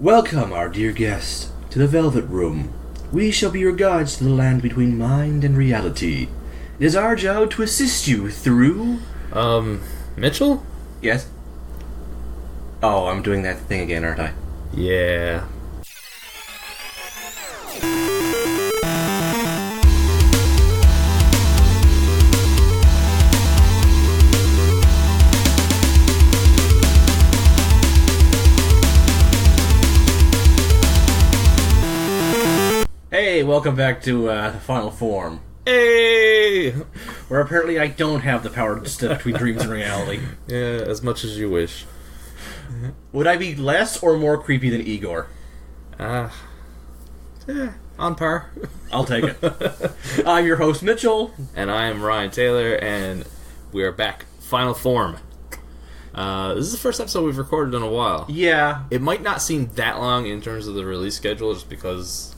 Welcome, our dear guest, to the Velvet Room. We shall be your guides to the land between mind and reality. It is our job to assist you through... Mitchell? Yes? Oh, I'm doing that thing again, aren't I? Yeah. Hey, welcome back to the Final Form. Hey! Where apparently I don't have the power to step between dreams and reality. Yeah, as much as you wish. Would I be less or more creepy than Igor? On par. I'll take it. I'm your host, Mitchell. And I am Ryan Taylor, and we are back. Final Form. This is the first episode we've recorded in a while. Yeah. It might not seem that long in terms of the release schedule, just because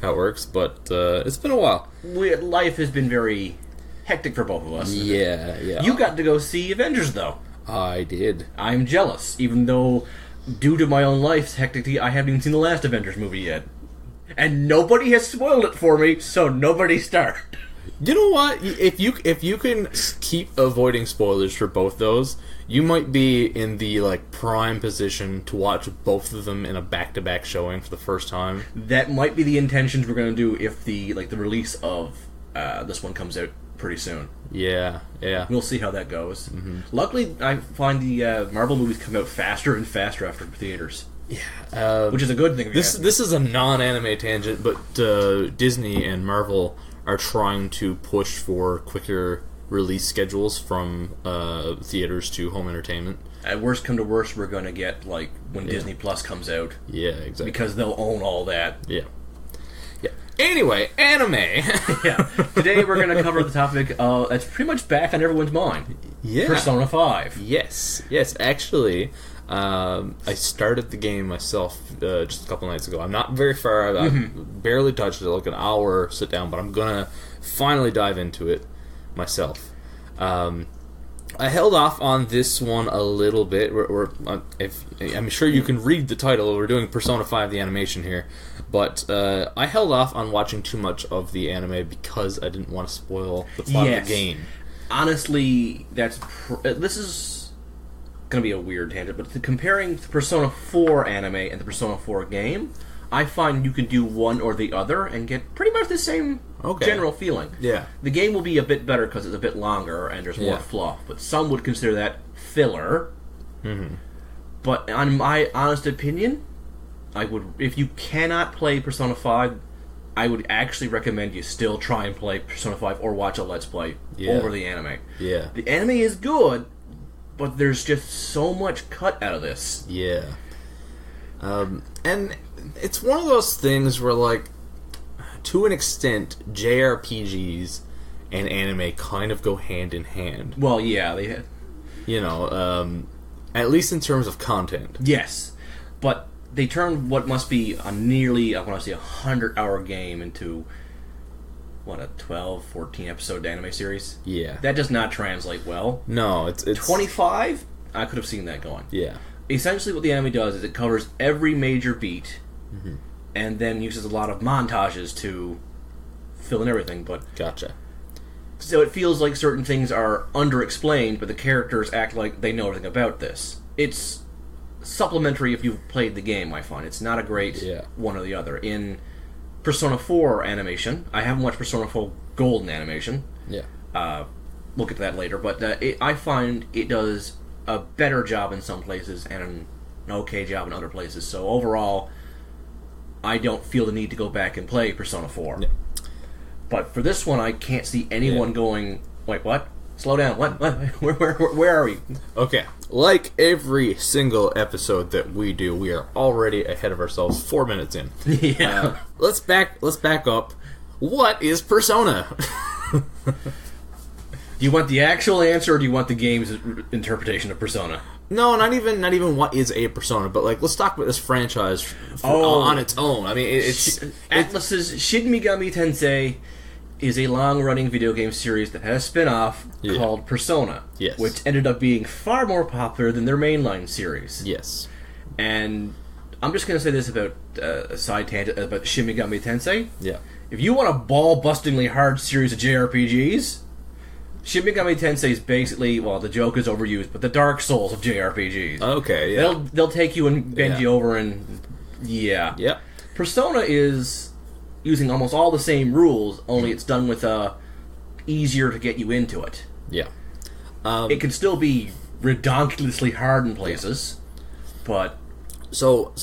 how it works, but it's been a while. Life has been very hectic for both of us. Yeah. You got to go see Avengers, though. I did. I'm jealous, even though, due to my own life's hecticity, I haven't even seen the last Avengers movie yet. And nobody has spoiled it for me, so nobody start. You know what? If you can keep avoiding spoilers for both those, you might be in the prime position to watch both of them in a back-to-back showing for the first time. That might be the intentions we're going to do if the release of this one comes out pretty soon. Yeah. We'll see how that goes. Mm-hmm. Luckily, I find the Marvel movies come out faster and faster after theaters. Yeah, which is a good thing. This is a non-anime tangent, but Disney and Marvel are trying to push for quicker release schedules from theaters to home entertainment. At worst come to worst, we're going to get when Disney Plus comes out. Yeah, exactly. Because they'll own all that. Yeah. Anyway, anime. Yeah. Today we're going to cover the topic that's pretty much back on everyone's mind. Yeah. Persona 5. Yes. Actually, I started the game myself just a couple nights ago. I'm not very far. I've barely touched it, an hour sit down, but I'm going to finally dive into it myself. I held off on this one a little bit. I'm sure you can read the title. We're doing Persona 5, the animation here. But I held off on watching too much of the anime because I didn't want to spoil the plot of the game. Honestly, this is going to be a weird tangent, but comparing the Persona 4 anime and the Persona 4 game, I find you can do one or the other and get pretty much the same general feeling. Yeah. The game will be a bit better because it's a bit longer and there's more fluff, but some would consider that filler. Mm-hmm. But on my honest opinion, if you cannot play Persona 5, I would actually recommend you still try and play Persona 5 or watch a Let's Play over the anime. Yeah. The anime is good, but there's just so much cut out of this. Yeah. And it's one of those things where, to an extent, JRPGs and anime kind of go hand in hand. Well, yeah, they... at least in terms of content. Yes, but they turn what must be a nearly, I want to say, 100-hour game into, a 12, 14-episode anime series? Yeah. That does not translate well. No, it's 25? I could have seen that going. Yeah. Essentially what the anime does is it covers every major beat, and then uses a lot of montages to fill in everything, but... Gotcha. So it feels like certain things are underexplained, but the characters act like they know everything about this. It's supplementary if you've played the game, I find. It's not a great one or the other. In Persona 4 animation, I haven't watched Persona 4 Golden animation. Yeah. We'll get to that later, but I find it does a better job in some places and an okay job in other places. So overall, I don't feel the need to go back and play Persona 4. Yeah. But for this one, I can't see anyone going, wait, what? Slow down. What? Where are we? Okay. Like every single episode that we do, we are already ahead of ourselves 4 minutes in. Yeah. Let's back up. What is Persona? Do you want the actual answer, or do you want the game's interpretation of Persona? No, not even what is a Persona, but let's talk about this franchise on its own. I mean, Atlus's Shin Megami Tensei is a long-running video game series that has a spin-off called Persona, which ended up being far more popular than their mainline series. Yes. And I'm just going to say this about a side tangent about Shin Megami Tensei. Yeah. If you want a ball-bustingly hard series of JRPGs, Shin Megami Tensei is basically, well, the joke is overused, but the Dark Souls of JRPGs. Okay, yeah. They'll take you and bend you over and... Yeah. Yeah. Persona is using almost all the same rules, only it's done with easier to get you into it. Yeah. It can still be redonkulously hard in places, but... So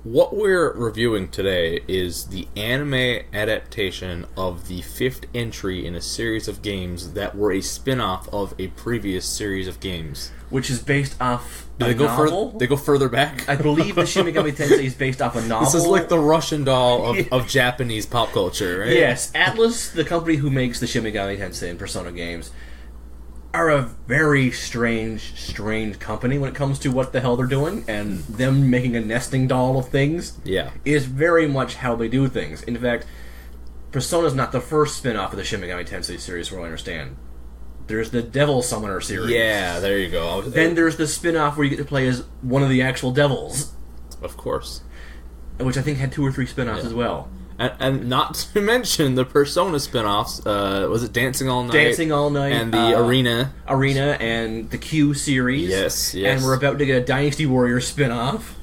what we're reviewing today is the anime adaptation of the 5th entry in a series of games that were a spin-off of a previous series of games. Which is based off Do a they go novel. They go further back? I believe the Shin Megami Tensei is based off a novel. This is like the Russian doll of Japanese pop culture, right? Yes, Atlus, the company who makes the Shin Megami Tensei and Persona games, are a very strange company when it comes to what the hell they're doing, and them making a nesting doll of things is very much how they do things. In fact, Persona's not the first spin-off of the Shin Megami Tensei series, from what I understand. There's the Devil Summoner series. Yeah, there you go. Then there's the spin-off where you get to play as one of the actual devils. Of course. Which I think had 2 or 3 spin-offs as well. And not to mention the Persona spin-offs, was it Dancing All Night? Dancing All Night. And the Arena. Arena and the Q series. Yes. And we're about to get a Dynasty Warriors spin-off.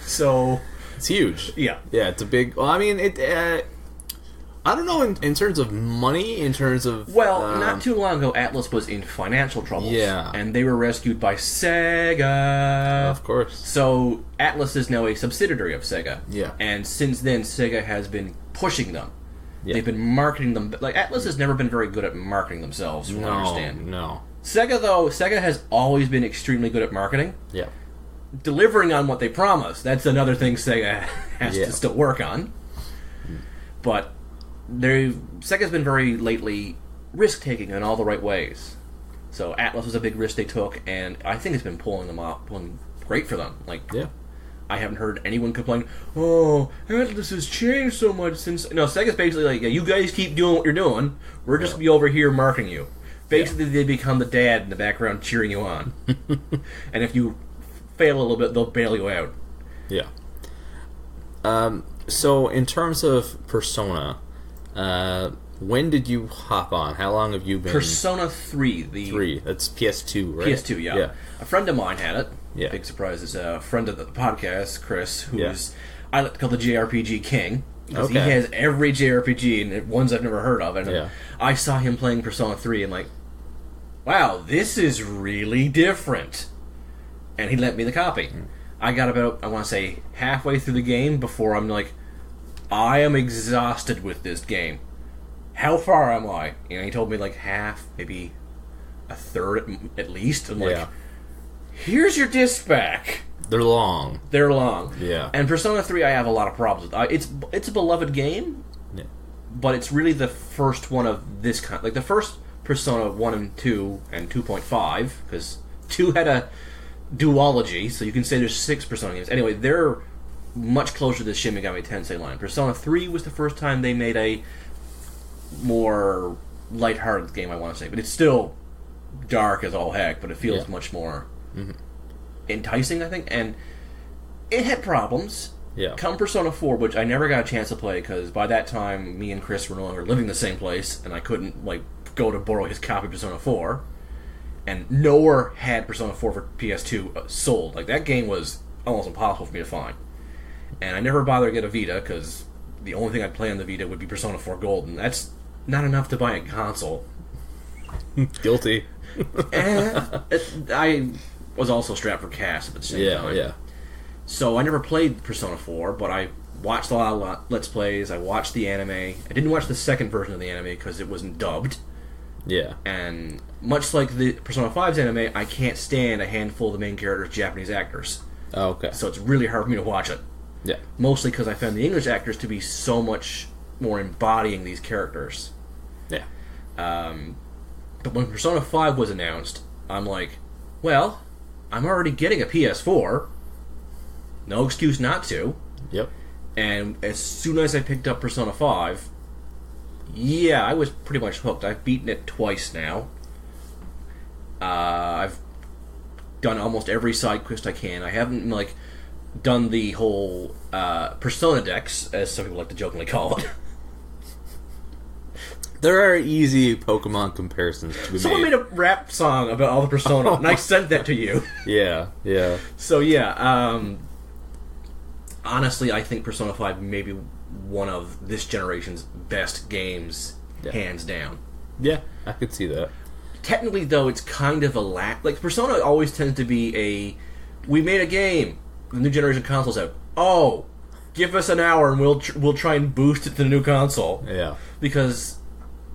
So... It's huge. Yeah. Yeah, it's a big... Well, I mean, I don't know in terms of money, in terms of... Well, not too long ago, Atlus was in financial troubles. Yeah. And they were rescued by Sega. Of course. So, Atlus is now a subsidiary of Sega. Yeah. And since then, Sega has been pushing them. Yeah. They've been marketing them... Like, Atlus has never been very good at marketing themselves, from what I understand. No. Sega, though, Sega has always been extremely good at marketing. Yeah. Delivering on what they promise, that's another thing Sega has to still work on. But... Sega's been very lately risk-taking in all the right ways. So Atlus was a big risk they took, and I think it's been pulling great for them. I haven't heard anyone complain, "Oh, Atlus has changed so much since..." No, Sega's basically like, "Yeah, you guys keep doing what you're doing. We're just going to be over here marketing you." Basically, they become the dad in the background cheering you on. And if you fail a little bit, they'll bail you out. Yeah. So, in terms of Persona... when did you hop on? How long have you been... Persona 3. 3. That's PS2, right? PS2, yeah. A friend of mine had it. Yeah. Big surprise. It's a friend of the podcast, Chris, who's... I like to call the JRPG king. Because he has every JRPG, and ones I've never heard of. And I saw him playing Persona 3, and like, wow, this is really different. And he lent me the copy. I got about, I want to say, halfway through the game before I'm like... I am exhausted with this game. How far am I? He told me like half, maybe a third at least. I'm like, here's your disc back. They're long. Yeah. And Persona 3 I have a lot of problems with. It's a beloved game, but it's really the first one of this kind. Like the first Persona 1 and 2 and 2.5, because 2 had a duology, so you can say there's 6 Persona games. Anyway, they're much closer to the Shin Megami Tensei line. Persona 3 was the first time they made a more lighthearted game, I want to say. But it's still dark as all heck, but it feels much more enticing, I think. And it had problems. Yeah. Come Persona 4, which I never got a chance to play, because by that time, me and Chris were no longer living in the same place, and I couldn't, go to borrow his copy of Persona 4. And nowhere had Persona 4 for PS2 sold. That game was almost impossible for me to find. And I never bothered to get a Vita, because the only thing I'd play on the Vita would be Persona 4 Gold, and that's not enough to buy a console. Guilty. I was also strapped for cash at the same time. Yeah. So I never played Persona 4, but I watched a lot of Let's Plays, I watched the anime. I didn't watch the second version of the anime because it wasn't dubbed. Yeah. And much like the Persona 5's anime, I can't stand a handful of the main characters' Japanese actors. Oh, okay. So it's really hard for me to watch it. Yeah. Mostly because I found the English actors to be so much more embodying these characters. Yeah. But when Persona 5 was announced, I'm like, well, I'm already getting a PS4. No excuse not to. Yep. And as soon as I picked up Persona 5, I was pretty much hooked. I've beaten it twice now. I've done almost every side quest I can. I haven't, done the whole Persona decks, as some people like to jokingly call it. There are easy Pokemon comparisons to be Someone made a rap song about all the Persona, and I sent that to you. Yeah. So yeah, honestly, I think Persona 5 may be one of this generation's best games, hands down. Yeah, I could see that. Technically, though, it's kind of a like Persona always tends to be we made a game, the new generation console's out. Oh, give us an hour and we'll try and boost it to the new console. Yeah, because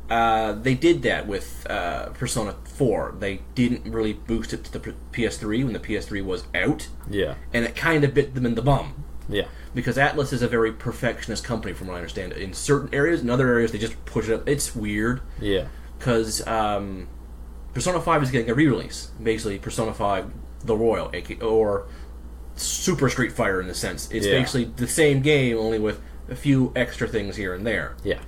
they did that with Persona 4. They didn't really boost it to the PS3 when the PS3 was out. Yeah, and it kind of bit them in the bum. Yeah, because Atlas is a very perfectionist company, from what I understand. In certain areas, in other areas, they just push it up. It's weird. Yeah, because Persona 5 is getting a re-release. Basically, Persona 5 The Royal, or Super Street Fighter in a sense. It's basically the same game, only with a few extra things here and there. Yeah.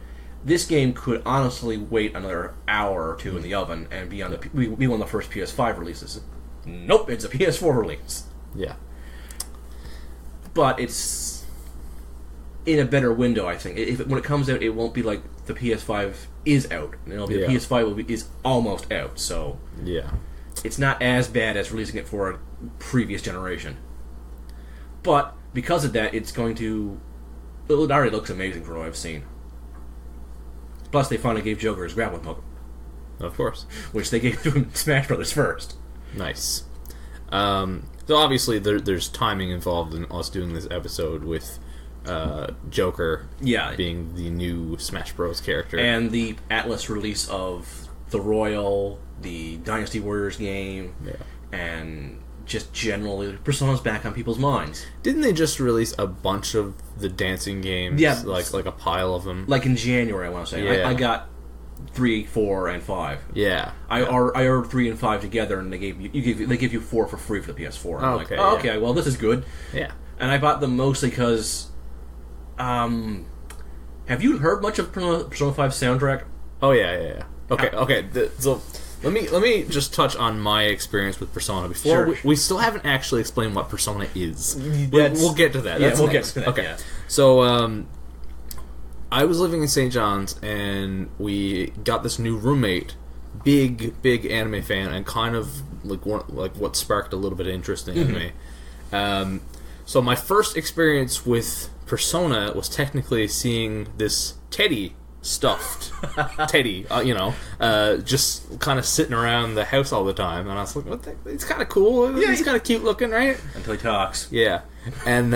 This game could honestly wait another hour or two in the oven and be on be one of the first PS5 releases. Nope, it's a PS4 release. Yeah. But it's in a better window, I think. When it comes out, it won't be like the PS5 is out. It'll be the PS5 is almost out. So yeah, it's not as bad as releasing it for a previous generation. But because of that, it's going to. It already looks amazing from what I've seen. Plus, they finally gave Joker his grappling hook. Of course. Which they gave to him in Smash Brothers first. Nice. So obviously there's timing involved in us doing this episode with Joker being the new Smash Bros. Character. And the Atlas release of the Royal, the Dynasty Warriors game, and just generally Persona's back on people's minds. Didn't they just release a bunch of the dancing games? Yeah. Like a pile of them? Like in January, I want to say. Yeah. I got 3, 4, and 5. Yeah. I ordered 3 and 5 together, and they give you 4 for free for the PS4. I'm okay. like, okay, well, this is good. Yeah. And I bought them mostly because, have you heard much of Persona 5 soundtrack? Oh yeah. Okay. So let me just touch on my experience with Persona before we still haven't actually explained what Persona is. We'll get to that. We'll get to that. Okay. Yeah. So I was living in St. John's, and we got this new roommate, big anime fan, and kind of like what sparked a little bit of interest in anime. So my first experience with Persona was technically seeing this Teddy stuffed Teddy, just kind of sitting around the house all the time, and I was like, "What? It's kind of cool. He's kind of cute looking, right?" Until he talks. Yeah, and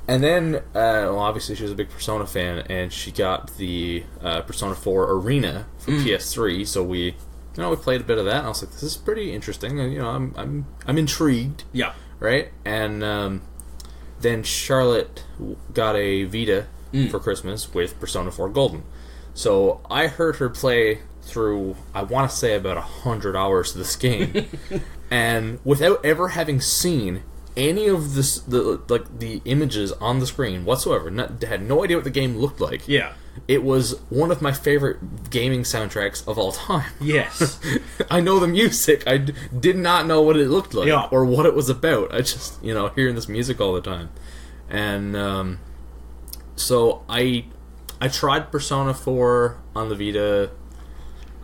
then, obviously she was a big Persona fan, and she got the Persona 4 Arena for PS3. So we played a bit of that, and I was like, "This is pretty interesting." And, I'm intrigued. Yeah. Right. And then Charlotte got a Vita for Christmas with Persona 4 Golden. So I heard her play through, I want to say, about 100 hours of this game, and without ever having seen any of the images on the screen whatsoever, had no idea what the game looked like. Yeah. It was one of my favorite gaming soundtracks of all time. Yes. I know the music. I did not know what it looked like or what it was about. I just, hearing this music all the time. And so I tried Persona 4 on the Vita,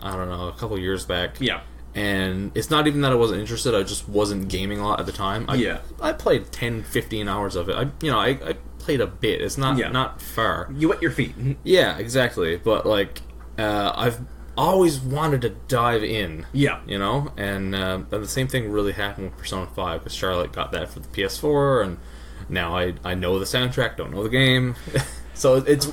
I don't know, a couple years back. Yeah. And it's not even that I wasn't interested, I just wasn't gaming a lot at the time. I played 10, 15 hours of it. I played a bit. It's not far. You wet your feet. Yeah, exactly. But, I've always wanted to dive in. Yeah. And the same thing really happened with Persona 5, because Charlotte got that for the PS4, and now I know the soundtrack, don't know the game. So it's...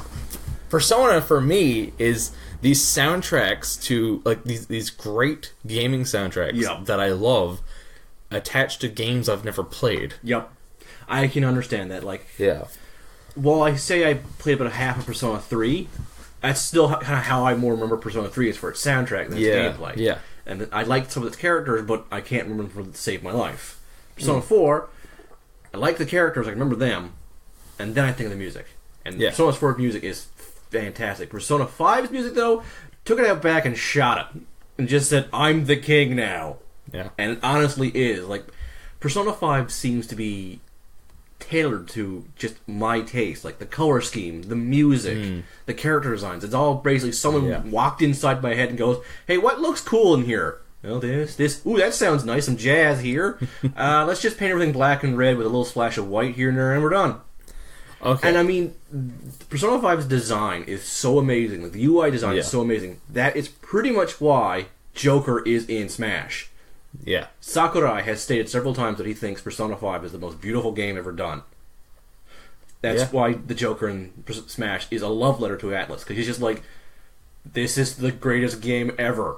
Persona, for me, is these soundtracks to, these great gaming soundtracks that I love, attached to games I've never played. Yep. I can understand that. Yeah. Well, I say I played about half of Persona 3. That's still kind of how I more remember Persona 3 is for its soundtrack than its gameplay. Yeah. And I liked some of its characters, but I can't remember them to save my life. Persona 4, I like the characters, I remember them, and then I think of the music. And Persona 4's music is fantastic. Persona 5's music, though, took it out back and shot it. And just said, I'm the king now. Yeah. And it honestly is. Persona 5 seems to be tailored to just my taste. Like the color scheme, the music, the character designs. It's all basically someone walked inside my head and goes, "Hey, what looks cool in here? Well, this. Ooh, that sounds nice. Some jazz here. Let's just paint everything black and red with a little splash of white here and there, and we're done." Okay. And I mean, Persona 5's design is so amazing. Like the UI design is so amazing. That is pretty much why Joker is in Smash. Yeah. Sakurai has stated several times that he thinks Persona 5 is the most beautiful game ever done. That's why the Joker in Smash is a love letter to Atlas, because he's just like, this is the greatest game ever.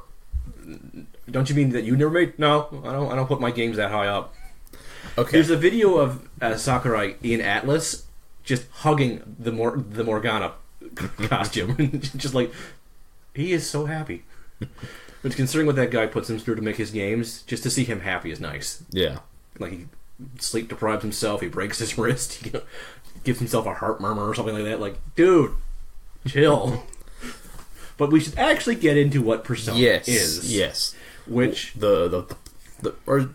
Don't you mean that you never made? No, I don't put my games that high up. Okay. There's a video of Sakurai in Atlas just hugging the Morgana costume. Just like, he is so happy. But considering what that guy puts him through to make his games, just to see him happy is nice. Yeah. Like, he sleep deprives himself, he breaks his wrist, he gives himself a heart murmur or something like that. Like, dude, chill. But we should actually get into what Persona is. Yes. Which or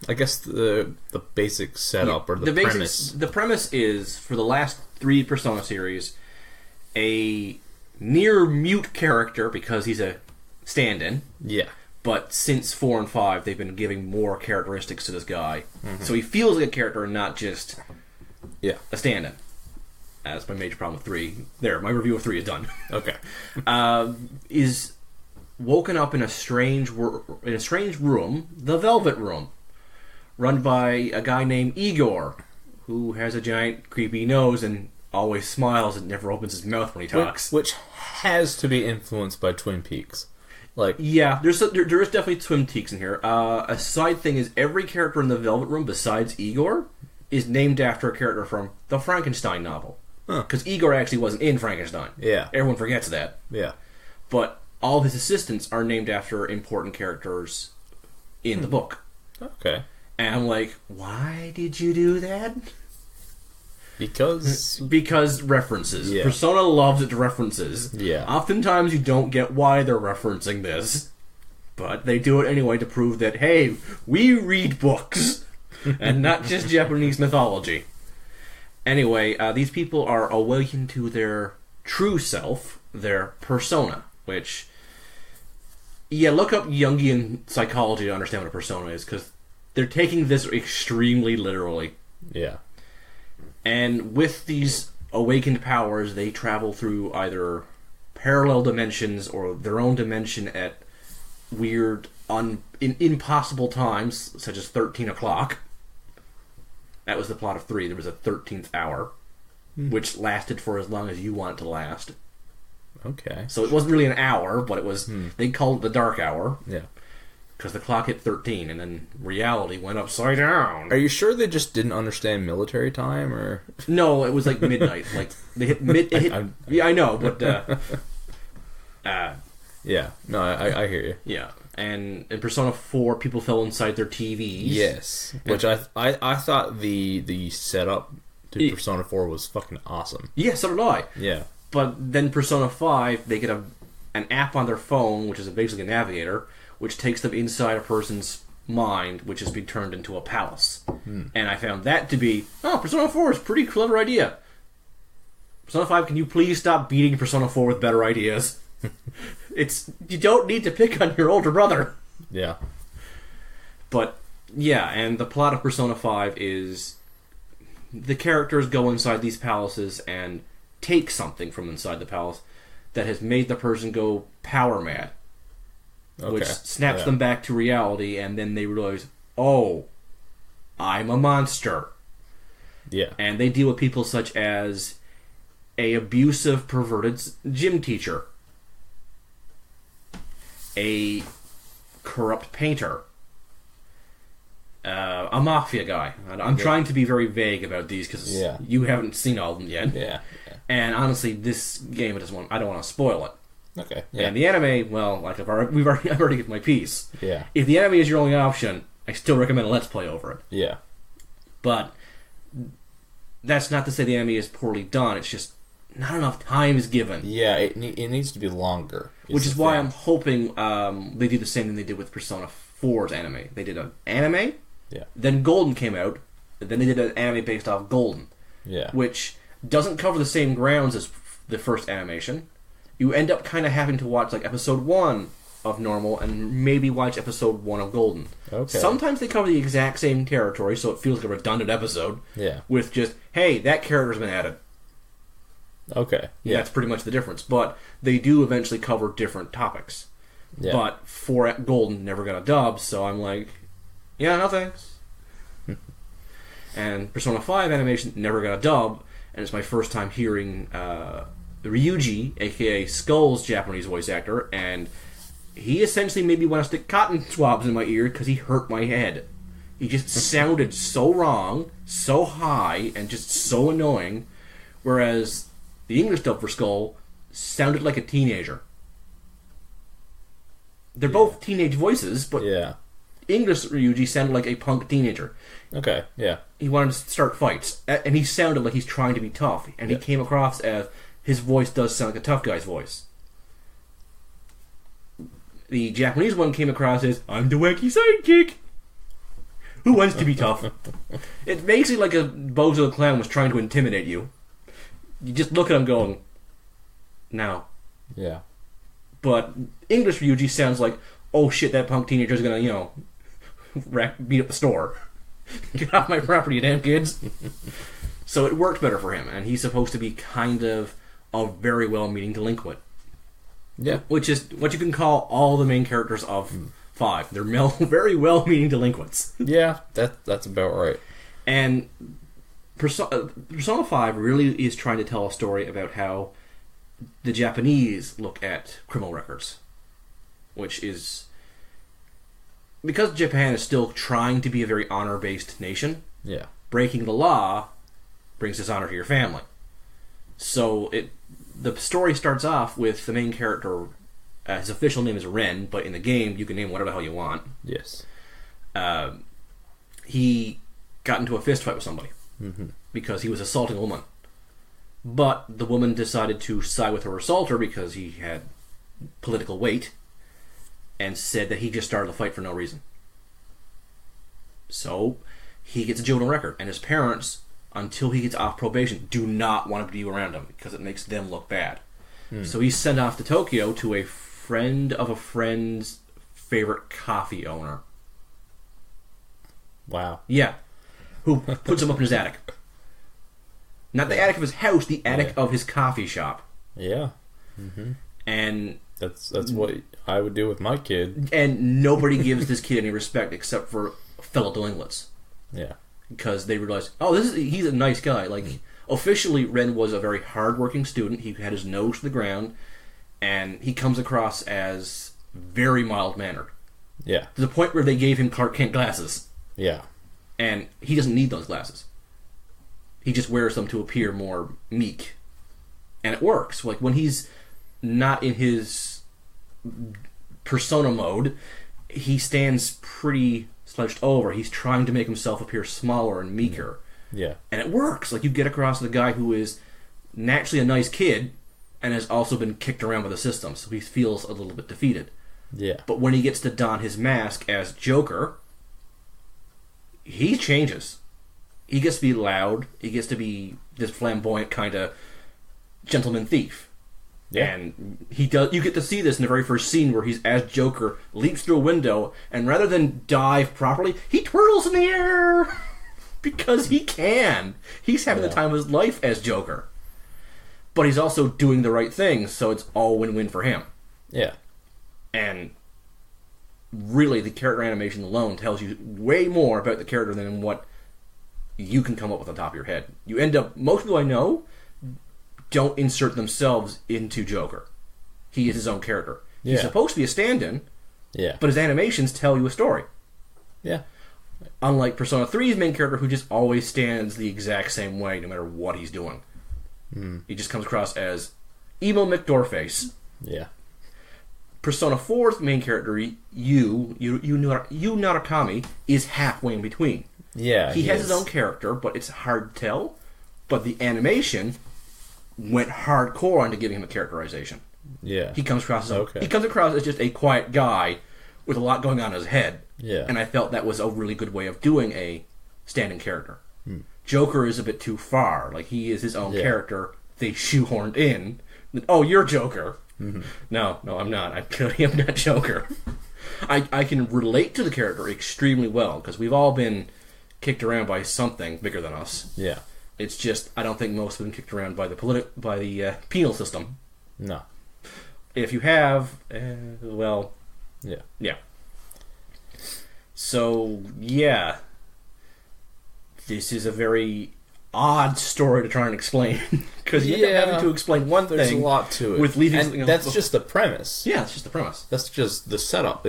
I guess the basic setup or the premise. The premise is, for the last 3 Persona series, a near mute character, because he's a stand-in. Yeah. But since 4 and 5, they've been giving more characteristics to this guy. So he feels like a character and not just a stand-in. That's my major problem with 3. There, my review of 3 is done. Okay. Is woken up in a strange room, the Velvet Room, run by a guy named Igor, who has a giant creepy nose and always smiles and never opens his mouth when he talks. Which has to be influenced by Twin Peaks. Like, yeah, there is definitely Twin Peaks in here. A side thing is every character in the Velvet Room besides Igor is named after a character from the Frankenstein novel. Because Igor actually wasn't in Frankenstein. Yeah. Everyone forgets that. Yeah. But all of his assistants are named after important characters in the book. Okay. And I'm like, why did you do that? Because references. Yeah. Persona loves its references. Yeah. Oftentimes you don't get why they're referencing this, but they do it anyway to prove that, hey, we read books, and not just Japanese mythology. Anyway, these people are awakened to their true self, their persona, which, look up Jungian psychology to understand what a persona is, because they're taking this extremely literally. Yeah. And with these awakened powers, they travel through either parallel dimensions or their own dimension at weird, impossible times, such as 13 o'clock. That was the plot of 3. There was a 13th hour, which lasted for as long as you want it to last. Okay. So it wasn't really an hour, but it was. They called it the dark hour. Yeah. Because the clock hit 13, and then reality went upside down. Are you sure they just didn't understand military time, or? No, it was like midnight. Like they hit mid. Yeah, I know, but. Yeah. No, I hear you. Yeah, and in Persona 4, people fell inside their TVs. Yes, which I thought the setup to Persona 4 was fucking awesome. Yeah, so did I. Yeah. But then Persona 5, they get an app on their phone, which is basically a navigator, which takes them inside a person's mind, which has been turned into a palace. And I found that to be, Persona 4 is a pretty clever idea. Persona 5, can you please stop beating Persona 4 with better ideas? You don't need to pick on your older brother. Yeah. But, yeah, and the plot of Persona 5 is the characters go inside these palaces and take something from inside the palace that has made the person go power mad. Okay. Which snaps them back to reality, and then they realize, oh, I'm a monster. Yeah. And they deal with people such as a abusive, perverted gym teacher, a corrupt painter, a mafia guy. I'm trying to be very vague about these because you haven't seen all of them yet. Yeah. And honestly, this game, I don't want to spoil it. Okay. Yeah. And the anime, well, like I've already given my piece. Yeah. If the anime is your only option, I still recommend a Let's Play over it. Yeah. But that's not to say the anime is poorly done. It's just not enough time is given. Yeah, it needs to be longer. Which is why I'm hoping they do the same thing they did with Persona 4's anime. They did an anime, then Golden came out, Then they did an anime based off Golden, Yeah. which doesn't cover the same grounds as the first animation. You end up kind of having to watch like episode 1 of normal and maybe watch episode 1 of Golden. Okay. Sometimes they cover the exact same territory, so it feels like a redundant episode. Yeah. With just, hey, that character's been added. Okay. Yeah. That's pretty much the difference. But they do eventually cover different topics. Yeah. But for Golden, never got a dub, so I'm like, yeah, no thanks. And Persona 5 animation never got a dub, and it's my first time hearing Ryuji, aka Skull's Japanese voice actor, and he essentially made me want to stick cotton swabs in my ear because he hurt my head. He just sounded so wrong, so high, and just so annoying, whereas the English dub for Skull sounded like a teenager. They're both teenage voices, but Yeah. English Ryuji sounded like a punk teenager. Okay. Yeah. He wanted to start fights, and he sounded like he's trying to be tough, and he came across as his voice does sound like a tough guy's voice. The Japanese one came across as, I'm the wacky sidekick who wants to be tough. It's basically like a Bozo the Clown was trying to intimidate you. You just look at him going, no. Yeah. But English Ryuji sounds like, oh shit, that punk teenager's gonna, beat up the store. Get off my property, you damn kids. So it worked better for him, and he's supposed to be kind of a very well-meaning delinquent. Yeah. Which is what you can call all the main characters of 5. They're very well-meaning delinquents. Yeah, that's about right. And Persona 5 really is trying to tell a story about how the Japanese look at criminal records. Which is... Because Japan is still trying to be a very honor-based nation, Yeah. breaking the law brings dishonor to your family. So the story starts off with the main character, his official name is Ren, but in the game you can name whatever the hell you want. Yes. He got into a fist fight with somebody because he was assaulting a woman. But the woman decided to side with her assaulter because he had political weight and said that he just started the fight for no reason. So he gets a juvenile record, and his parents, until he gets off probation, do not want to be around him because it makes them look bad. So he's sent off to Tokyo to a friend of a friend's favorite coffee owner. Wow. Yeah. Who puts him up in his attic. Not the attic of his house, the attic of his coffee shop. Yeah. And That's what I would do with my kid. and nobody gives this kid any respect except for fellow delinquents. Yeah. Because they realize, oh, he's a nice guy. Like, officially, Ren was a very hardworking student. He had his nose to the ground, and he comes across as very mild-mannered. Yeah. To the point where they gave him Clark Kent glasses. Yeah. And he doesn't need those glasses. He just wears them to appear more meek. And it works. Like, when he's not in his persona mode, he stands pretty slouched over. He's trying to make himself appear smaller and meeker. Yeah. And it works. Like, you get across the guy who is naturally a nice kid and has also been kicked around by the system, so he feels a little bit defeated. Yeah. But when he gets to don his mask as Joker, he changes. He gets to be loud. He gets to be this flamboyant kind of gentleman thief. Yeah. And he does. You get to see this in the very first scene where he's as Joker leaps through a window, and rather than dive properly, he twirls in the air because he can. He's having the time of his life as Joker, but he's also doing the right thing, so it's all win-win for him. Yeah. And really, the character animation alone tells you way more about the character than what you can come up with on top of your head. You end up, most people I know don't insert themselves into Joker. He is his own character. Yeah. He's supposed to be a stand-in, Yeah. but his animations tell you a story. Yeah. Unlike Persona 3's main character, who just always stands the exact same way no matter what he's doing. He just comes across as emo McDoorface. Yeah. Persona 4's main character, you Narakami, is halfway in between. Yeah. He has his own character, but it's hard to tell. But the animation went hardcore onto giving him a characterization. Yeah. He comes across as just a quiet guy with a lot going on in his head. Yeah. And I felt that was a really good way of doing a standing character. Joker is a bit too far. Like, he is his own character. They shoehorned in. Oh, you're Joker. Mm-hmm. No, I'm not. I clearly am not Joker. I can relate to the character extremely well, because we've all been kicked around by something bigger than us. Yeah. It's just, I don't think most have been kicked around by the penal system. No. If you have, well... Yeah. Yeah. So, yeah. This is a very odd story to try and explain. Because you end up having to explain one thing. There's a lot to it. With leaving and that's just the premise. Yeah, it's just the premise. That's just the setup.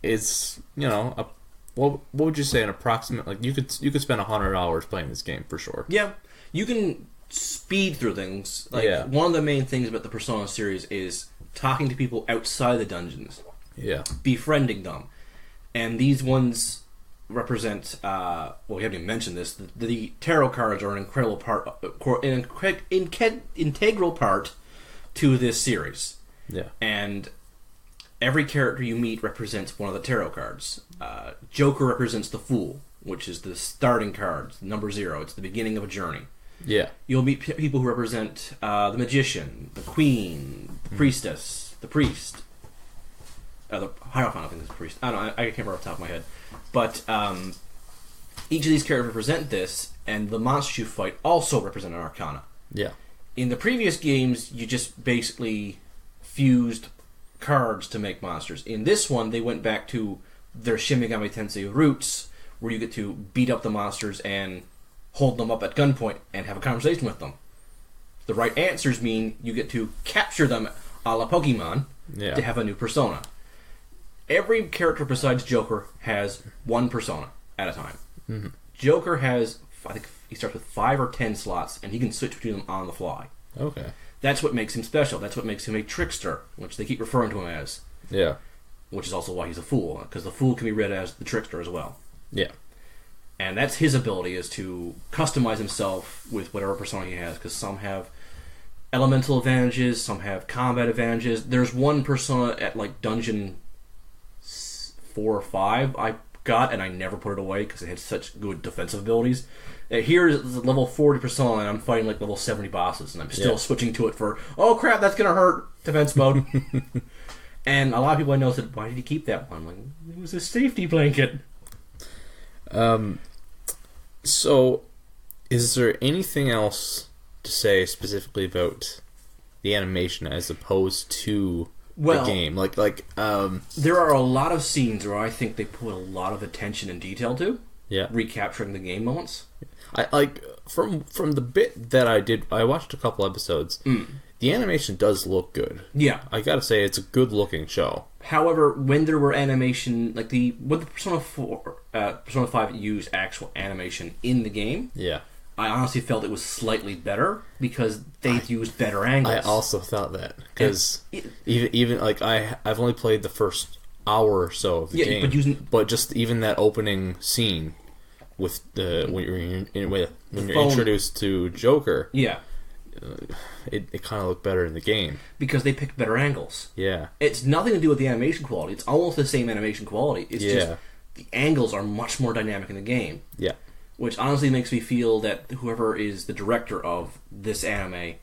It's, you know, what would you say, an approximate... Like, you could spend 100 hours playing this game, for sure. Yeah. You can speed through things. Like, one of the main things about the Persona series is talking to people outside the dungeons. Yeah. Befriending them. And these ones represent, well, we haven't even mentioned this, the tarot cards are an incredible part, integral part to this series. Yeah. And every character you meet represents one of the tarot cards. Joker represents the Fool, which is the starting card, number 0. It's the beginning of a journey. Yeah. You'll meet people who represent the Magician, the Queen, the Priestess, the Priest. The Hierophant, I think, is the Priest. I don't know, I can't remember off the top of my head. But each of these characters represent this, and the monsters you fight also represent an arcana. Yeah. In the previous games, you just basically fused cards to make monsters. In this one, they went back to their Shin Megami Tensei roots, where you get to beat up the monsters and hold them up at gunpoint and have a conversation with them. The right answers mean you get to capture them a la Pokemon to have a new persona. Every character besides Joker has one persona at a time. Mm-hmm. Joker has, I think he starts with 5 or 10 slots, and he can switch between them on the fly. Okay. That's what makes him special. That's what makes him a trickster, which they keep referring to him as. Yeah. Which is also why he's a fool, because the fool can be read as the trickster as well. Yeah. And that's his ability, is to customize himself with whatever persona he has, because some have elemental advantages, some have combat advantages. There's one persona at, like, dungeon 4 or 5 I got, and I never put it away because it had such good defensive abilities. Here is a level 40 persona, and I'm fighting like level 70 bosses, and I'm still switching to it for, oh crap, that's gonna hurt, defense mode. And a lot of people I know said, why did you keep that one? I'm like, it was a safety blanket. So, is there anything else to say specifically about the animation as opposed to the game? There are a lot of scenes where I think they put a lot of attention and detail to. Yeah. Recapturing the game moments. I like from the bit that I watched a couple episodes. The animation does look good. Yeah. I gotta say, it's a good looking show. However, when there were animation, like when the Persona 5 used actual animation in the game, I honestly felt it was slightly better because they used better angles. I also thought that because even like I've only played the first hour or so of the game, but just even that opening scene with when you're introduced to Joker, it kind of looked better in the game because they picked better angles. Yeah, it's nothing to do with the animation quality. It's almost the same animation quality. It's just the angles are much more dynamic in the game. Yeah. Which honestly makes me feel that whoever is the director of this anime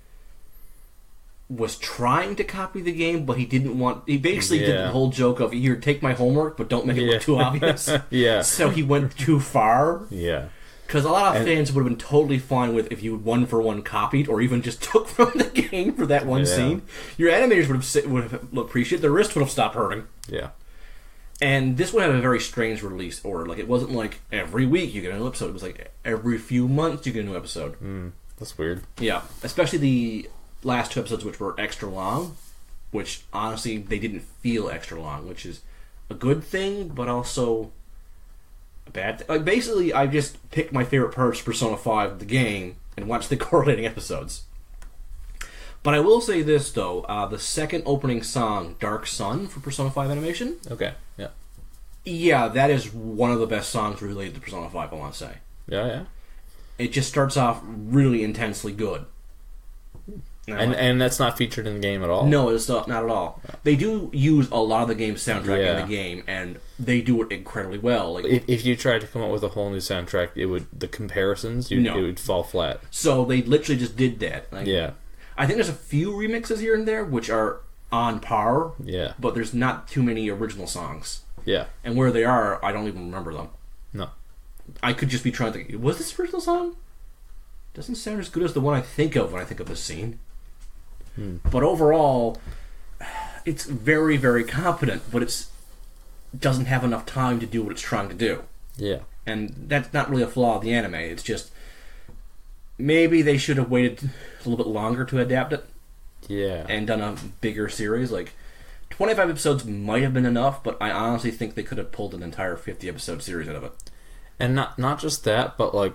was trying to copy the game, but he didn't want... He basically did the whole joke of, here, take my homework, but don't make it look too obvious. So he went too far. Yeah. Because a lot of fans would have been totally fine with if you one-for-one copied, or even just took from the game for that one scene. Your animators would have appreciated it. Their wrist would have stopped hurting. Yeah. And this would have a very strange release order. Like, it wasn't like every week you get a new episode. It was like every few months you get a new episode. That's weird. Yeah. Especially the last 2 episodes, which were extra long. Which, honestly, they didn't feel extra long. Which is a good thing, but also a bad thing. Like, basically, I just picked my favorite parts of Persona 5 of the game and watched the correlating episodes. But I will say this, though. The second opening song, Dark Sun, for Persona 5 animation... Okay, yeah. Yeah, that is one of the best songs related to Persona 5, I want to say. Yeah. It just starts off really intensely good. And that's not featured in the game at all? No, it's not at all. They do use a lot of the game's soundtrack in the game, and they do it incredibly well. Like, if you tried to come up with a whole new soundtrack, the comparisons, it would fall flat. So they literally just did that. Like, yeah. I think there's a few remixes here and there, which are on par, but there's not too many original songs. Yeah. And where they are, I don't even remember them. No. I could just be trying to think, was this original song? Doesn't sound as good as the one I think of when I think of this scene. But overall, it's very, very competent, but it doesn't have enough time to do what it's trying to do. Yeah. And that's not really a flaw of the anime. It's just, maybe they should have waited a little bit longer to adapt it. Yeah. And done a bigger series. Like, 25 episodes might have been enough, but I honestly think they could have pulled an entire 50-episode series out of it. And not just that, but like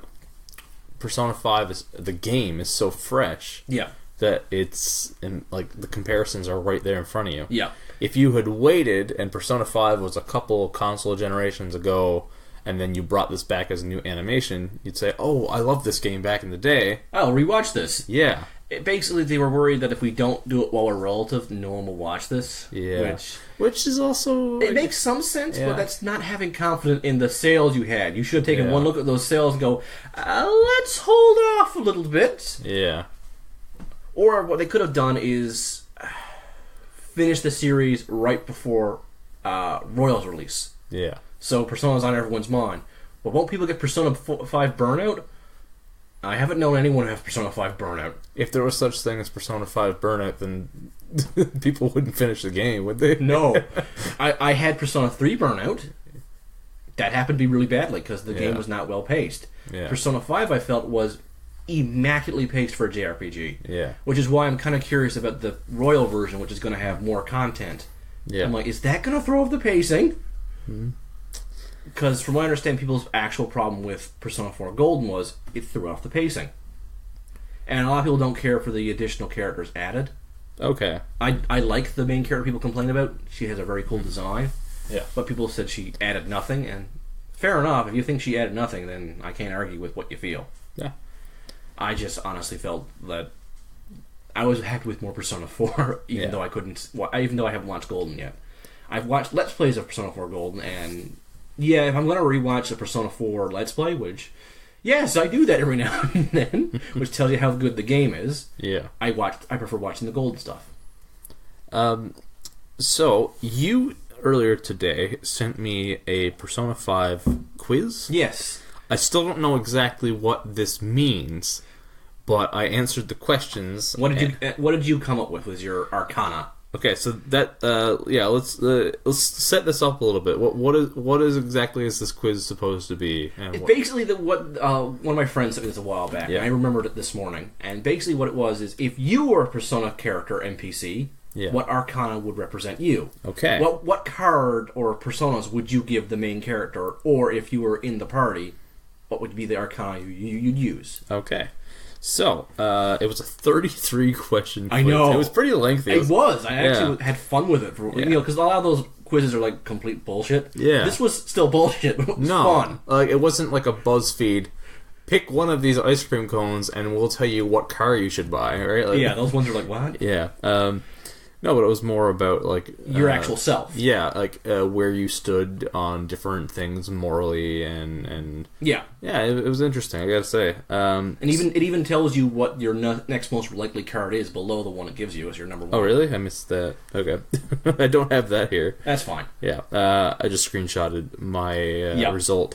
Persona 5 the game is so fresh. Yeah. That it's like the comparisons are right there in front of you. Yeah. If you had waited and Persona 5 was a couple console generations ago, and then you brought this back as a new animation, you'd say, "Oh, I love this game back in the day. I'll rewatch this." Yeah. Basically, they were worried that if we don't do it while we're relative, no one will watch this. Yeah. Which is also... It makes some sense, but that's not having confidence in the sales you had. You should have taken one look at those sales and go, let's hold off a little bit. Yeah. Or what they could have done is finish the series right before Royal's release. Yeah. So Persona's on everyone's mind. But won't people get Persona 5 Burnout? I haven't known anyone who has Persona 5 Burnout. If there was such thing as Persona 5 Burnout, then people wouldn't finish the game, would they? No. I had Persona 3 Burnout. That happened to be really badly because the game was not well paced. Yeah. Persona 5 I felt was immaculately paced for a JRPG. Yeah. Which is why I'm kind of curious about the Royal version, which is going to have more content. Yeah. I'm like, is that going to throw off the pacing? Because from what I understand, people's actual problem with Persona 4 Golden was it threw off the pacing. And a lot of people don't care for the additional characters added. Okay. I like the main character people complain about. She has a very cool design. Yeah. But people said she added nothing, and fair enough. If you think she added nothing, then I can't argue with what you feel. Yeah. I just honestly felt that I was happy with more Persona 4, even though I couldn't. Even though I haven't watched Golden yet, I've watched Let's Plays of Persona 4 Golden, and if I'm going to rewatch the Persona 4 Let's Play, which yes, I do that every now and then, which tells you how good the game is. Yeah, I prefer watching the Golden stuff. So you earlier today sent me a Persona 5 quiz. Yes. I still don't know exactly what this means, but I answered the questions. What did you come up with? Was your Arcana? Okay, so that let's set this up a little bit. What is exactly is this quiz supposed to be? It's basically one of my friends sent me this a while back, and I remembered it this morning. And basically, what it was is if you were a Persona character NPC, what Arcana would represent you. Okay. What card or personas would you give the main character, or if you were in the party, what would be the Arcana you'd use? Okay. So, it was a 33-question quiz. I know. It was pretty lengthy. It was. I actually had fun with it. Because a lot of those quizzes are like complete bullshit. Yeah. This was still bullshit, but it was fun. Like, it wasn't like a BuzzFeed, pick one of these ice cream cones and we'll tell you what car you should buy, right? Like, yeah, those ones are like, what? Yeah. No, but it was more about, like... your actual self. Yeah, like, where you stood on different things morally and... Yeah. Yeah, it was interesting, I gotta say. And it even tells you what your next most likely card is below the one it gives you as your number one. Oh, really? I missed that. Okay. I don't have that here. That's fine. Yeah. I just screenshotted my result.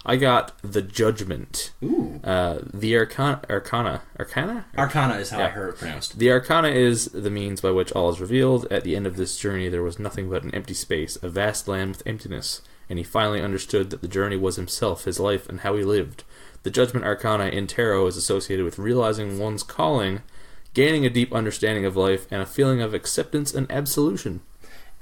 I got the Judgment. Ooh. The Arcana. Arcana is how I heard it pronounced. The Arcana is the means by which all is revealed. At the end of this journey, there was nothing but an empty space, a vast land with emptiness. And he finally understood that the journey was himself, his life, and how he lived. The Judgment Arcana in Tarot is associated with realizing one's calling, gaining a deep understanding of life, and a feeling of acceptance and absolution.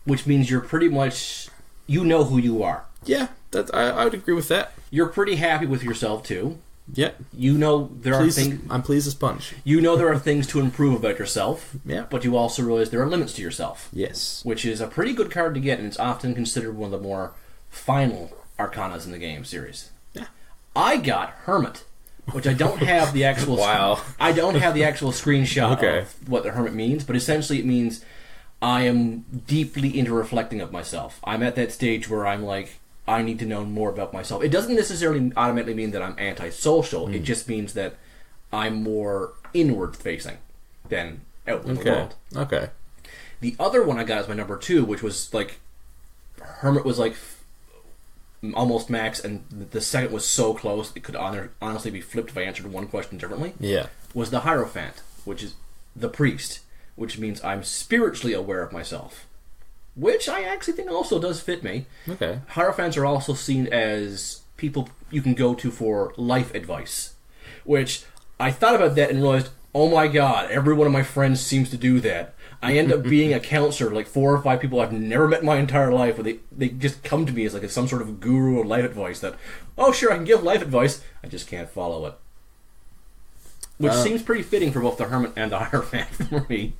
Which means you're pretty much... you know who you are. Yeah, I would agree with that. You're pretty happy with yourself, too. Yeah. You know there are things... I'm pleased as punch. You know there are things to improve about yourself. Yeah. But you also realize there are limits to yourself. Yes. Which is a pretty good card to get, and it's often considered one of the more final Arcanas in the game series. Yeah. I got Hermit. which I don't have the actual. Wow. I don't have the actual screenshot Okay. of what the hermit means, but essentially it means I am deeply into reflecting of myself. I'm at that stage where I'm like, I need to know more about myself. It doesn't necessarily automatically mean that I'm antisocial. It just means that I'm more inward facing than out in the world. Okay. The other one I got as my number 2, which was like hermit was like almost max, and the second was so close it could honestly be flipped if I answered one question differently. Yeah. Was the hierophant, which is the priest, which means I'm spiritually aware of myself, which I actually think also does fit me. Okay. Hierophants are also seen as people you can go to for life advice, which I thought about that and realized, oh my god, every one of my friends seems to do that. I end up being a counselor, like 4 or 5 people I've never met in my entire life, where they just come to me as like some sort of guru of life advice that, oh sure, I can give life advice, I just can't follow it. Which seems pretty fitting for both the hermit and the hierophant for me.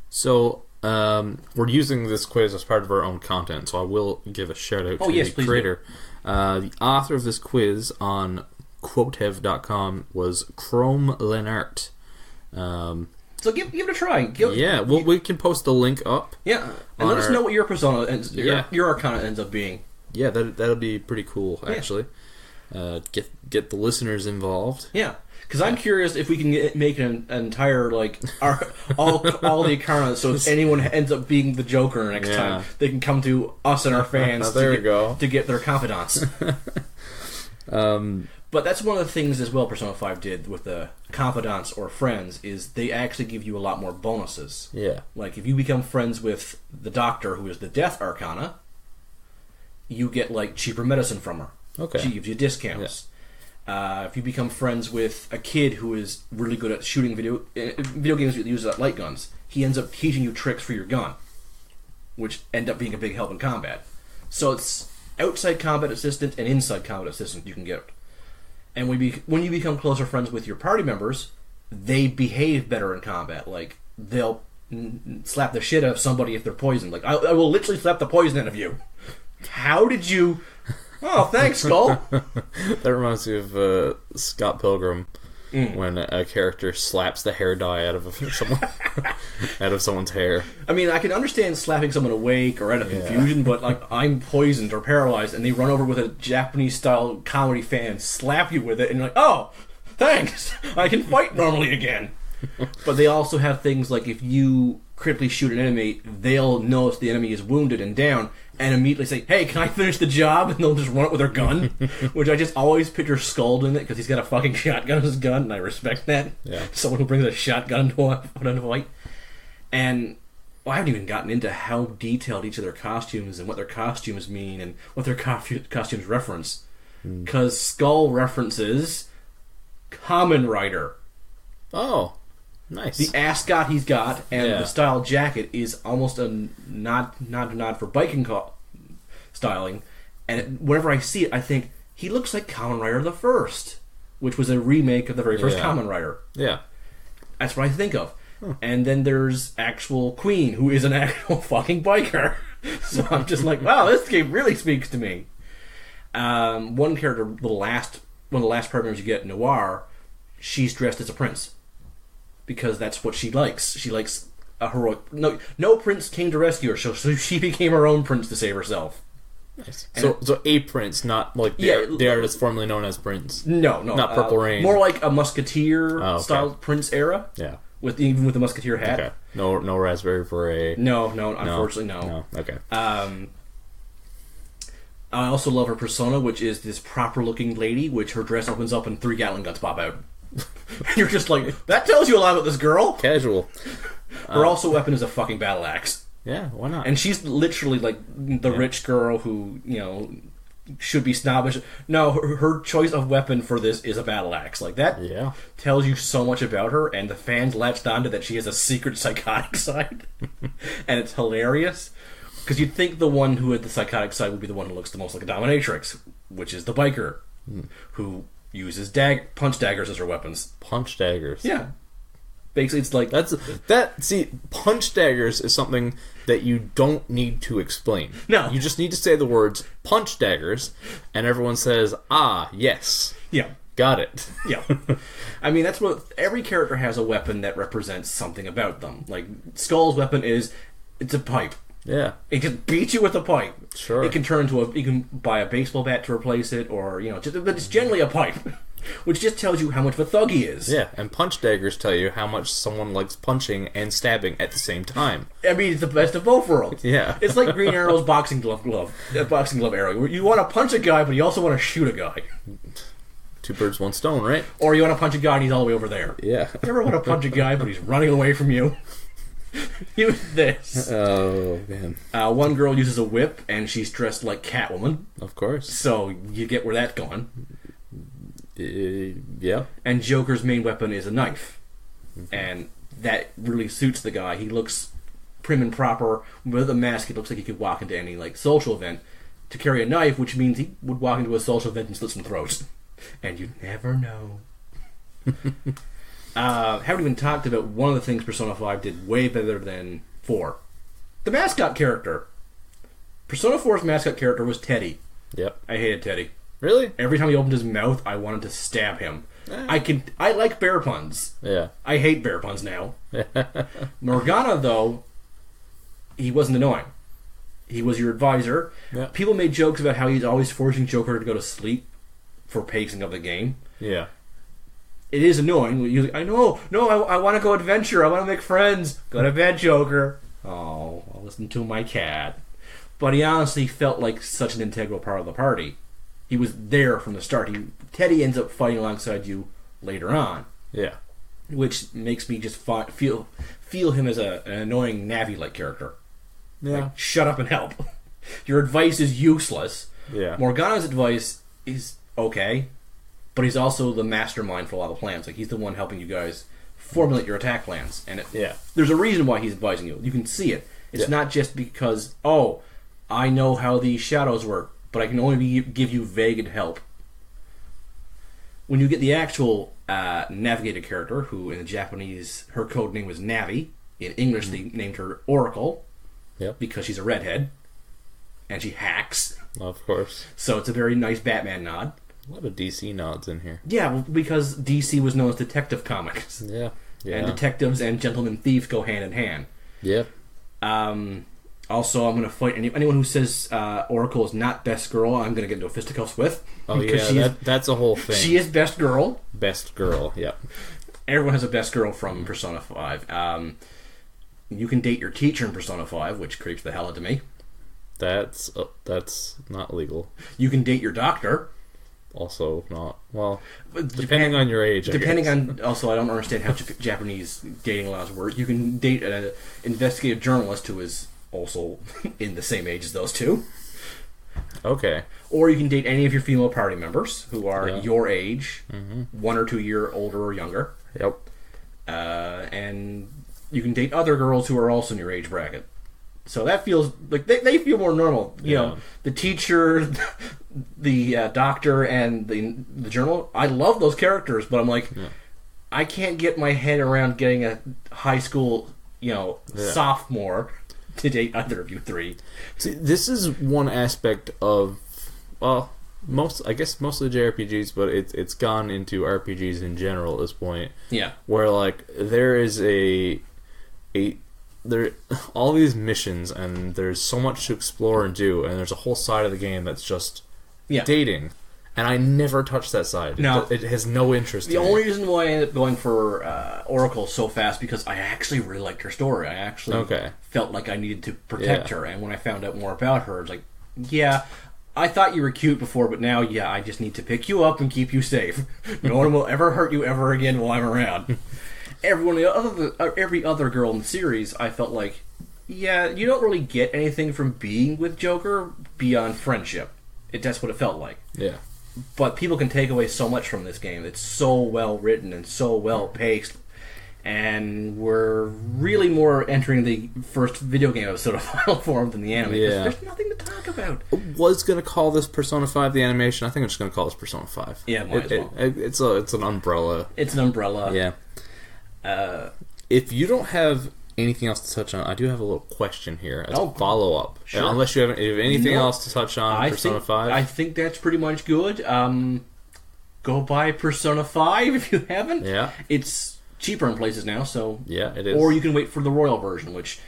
So, we're using this quiz as part of our own content, so I will give a shout out to the creator. The author of this quiz on quotev.com was Chrome Lenart. So give it a try. We can post the link up. Yeah, and let us know what your persona your arcana ends up being. Yeah, that'll be pretty cool, actually. Get the listeners involved. Yeah, because I'm curious if we can make an entire like all the arcana, so if anyone ends up being the Joker next time, they can come to us and our fans to get their confidants. But that's one of the things as well Persona 5 did with the confidants or friends, is they actually give you a lot more bonuses. Yeah. Like if you become friends with the doctor, who is the death arcana, you get like cheaper medicine from her. Okay. She gives you discounts. Yeah. If you become friends with a kid who is really good at shooting video games that use light guns, he ends up teaching you tricks for your gun, which end up being a big help in combat. So it's outside combat assistant and inside combat assistant you can get. And when you become closer friends with your party members, they behave better in combat. Like, they'll slap the shit out of somebody if they're poisoned. Like, I will literally slap the poison out of you. How did you... Oh, thanks, Skull. That reminds me of Scott Pilgrim, when a character slaps the hair dye out of someone's hair. I mean, I can understand slapping someone awake or out of confusion, but like, I'm poisoned or paralyzed, and they run over with a Japanese-style comedy fan and slap you with it, and you're like, oh, thanks, I can fight normally again. But they also have things like if you critically shoot an enemy, they'll notice the enemy is wounded and down, and immediately say, hey, can I finish the job? And they'll just run it with their gun. Which I just always picture Skull doing it, because he's got a fucking shotgun in his gun, and I respect that. Yeah. Someone who brings a shotgun to a fight. And I haven't even gotten into how detailed each of their costumes and what their costumes mean and what their costumes reference. Because Skull references Kamen Rider. Oh, nice. The ascot he's got and the style jacket is almost a nod for biking styling. And whenever I see it, I think he looks like Kamen Rider the First, which was a remake of the very first Kamen Rider. Yeah, that's what I think of. And then there's actual Queen, who is an actual fucking biker. So I'm just like, wow, this game really speaks to me. One character, one of the last party members you get, Noir, she's dressed as a prince. Because that's what she likes. She likes a heroic... No prince came to rescue her, so she became her own prince to save herself. Nice. So a prince, not like the artist formerly known as Prince. No. Not Purple Rain. More like a Musketeer-style Prince era. Yeah. Even with the Musketeer hat. Okay. No Raspberry Beret. No, unfortunately, no. No, okay. I also love her persona, which is this proper-looking lady, which her dress opens up and 3 Gatling guns pop out. You're just like, that tells you a lot about this girl. Casual. Her also weapon is a fucking battle axe. Yeah, why not? And she's literally like the rich girl who, should be snobbish. No, her choice of weapon for this is a battle axe. Like, that tells you so much about her, and the fans latched onto that she has a secret psychotic side. And it's hilarious. Because you'd think the one who had the psychotic side would be the one who looks the most like a dominatrix, which is the biker, who uses punch daggers as her weapons. Punch daggers? Yeah. Basically, it's like... See, punch daggers is something that you don't need to explain. No. You just need to say the words, punch daggers, and everyone says, ah, yes. Yeah. Got it. Yeah. I mean, that's what... Every character has a weapon that represents something about them. Like, Skull's weapon is... It's a pipe. Yeah. It can beat you with a pipe. Sure. It can turn into a... You can buy a baseball bat to replace it, or, but it's generally a pipe. Which just tells you how much of a thug he is. Yeah, and punch daggers tell you how much someone likes punching and stabbing at the same time. I mean, it's the best of both worlds. Yeah. It's like Green Arrow's boxing glove arrow. You want to punch a guy, but you also want to shoot a guy. 2 birds, 1 stone, right? Or you want to punch a guy and he's all the way over there. Yeah. You ever want to punch a guy, but he's running away from you? Use this. Oh, man. One girl uses a whip, and she's dressed like Catwoman. Of course. So you get where that's going. Yeah. And Joker's main weapon is a knife. Mm-hmm. And that really suits the guy. He looks prim and proper. With a mask, it looks like he could walk into any social event. To carry a knife, which means he would walk into a social event and slit some throats. And you never know. Haven't even talked about one of the things Persona 5 did way better than 4. The mascot character. Persona 4's mascot character was Teddy. Yep. I hated Teddy. Really? Every time he opened his mouth, I wanted to stab him. I like bear puns. Yeah. I hate bear puns now. Morgana, though, he wasn't annoying. He was your advisor. Yeah. People made jokes about how he's always forcing Joker to go to sleep for pacing of the game. Yeah. It is annoying. I want to go adventure. I want to make friends. Go to bed, Joker. Oh, I'll listen to my cat. But he honestly felt like such an integral part of the party. He was there from the start. Teddy ends up fighting alongside you later on. Yeah. Which makes me just feel him as an annoying Navi-like character. Yeah. Like, shut up and help. Your advice is useless. Yeah. Morgana's advice is okay, but he's also the mastermind for a lot of the plans. Like, he's the one helping you guys formulate your attack plans. And there's a reason why he's advising you. You can see it. It's not just because, I know how these shadows work, but I can only give you vague help. When you get the actual navigator character, who in the Japanese, her code name was Navi. In English, they named her Oracle. Yep. Because she's a redhead. And she hacks. Of course. So it's a very nice Batman nod. A lot of DC nods in here. Yeah, well, because DC was known as Detective Comics. Yeah. And detectives and gentlemen thieves go hand in hand. Yep. Also, I'm going to fight anyone who says Oracle is not best girl. I'm going to get into a fisticuffs with. Oh yeah, that's a whole thing. She is best girl. Best girl. Yep. Everyone has a best girl from Persona 5. You can date your teacher in Persona 5, which creeps the hell out of me. That's not legal. You can date your doctor. Also not. Well, depending on your age, depending on... Also, I don't understand how Japanese dating laws work. You can date an investigative journalist who is also in the same age as those two. Okay. Or you can date any of your female party members who are your age, mm-hmm. 1 or 2 year older or younger. Yep. And you can date other girls who are also in your age bracket. So that feels like they feel more normal. You know, the teacher, the doctor, and the journal. I love those characters, but I'm like, I can't get my head around getting a high school, sophomore to date either of you three. See, this is one aspect of, mostly JRPGs, but it's gone into RPGs in general at this point. Yeah. Where like there is there all these missions and there's so much to explore and do, and there's a whole side of the game that's just dating. And I never touch that side. No. It has no interest The in only it. reason why I ended up going for Oracle so fast because I actually really liked her story. I actually felt like I needed to protect her, and when I found out more about her, it's like, I thought you were cute before, but now, I just need to pick you up and keep you safe. No one will ever hurt you ever again while I'm around. Every other girl in the series, I felt like, you don't really get anything from being with Joker beyond friendship. That's what it felt like. Yeah. But people can take away so much from this game. It's so well written and so well paced. And we're really more entering the first video game episode of Final Form than the anime. There's nothing to talk about. I was going to call this Persona 5 the animation. I think I'm just going to call this Persona 5. Yeah, might as well. It's an umbrella. It's an umbrella. Yeah. If you don't have anything else to touch on, I do have a little question here as a follow-up. Sure. Unless you have anything else to touch on Persona 5? I think that's pretty much good. go buy Persona 5 if you haven't. Yeah. It's cheaper in places now, so... Yeah, it is. Or you can wait for the Royal version, which...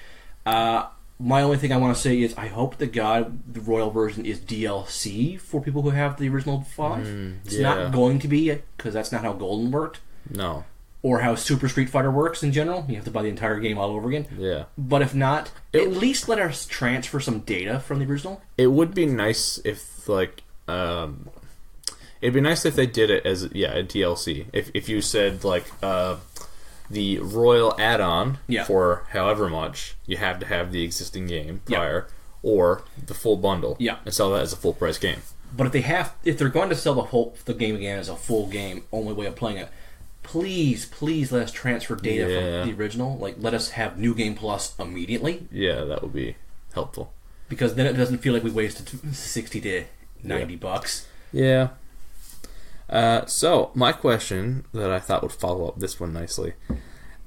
my only thing I want to say is I hope to God the Royal version is DLC for people who have the original 5. It's not going to be, because that's not how Golden worked. No. Or how Super Street Fighter works in general. You have to buy the entire game all over again. Yeah. But if not, at least let us transfer some data from the original. It would be nice if, like... it'd be nice if they did it as, a DLC. If you said, like... the Royal add-on for however much, you have to have the existing game prior, or the full bundle, and sell that as a full price game. But if they're going to sell the game again as a full game, only way of playing it, please let us transfer data from the original. Like, let us have New Game Plus immediately. Yeah, that would be helpful. Because then it doesn't feel like we wasted $60 to $90. Yeah. So, my question that I thought would follow up this one nicely,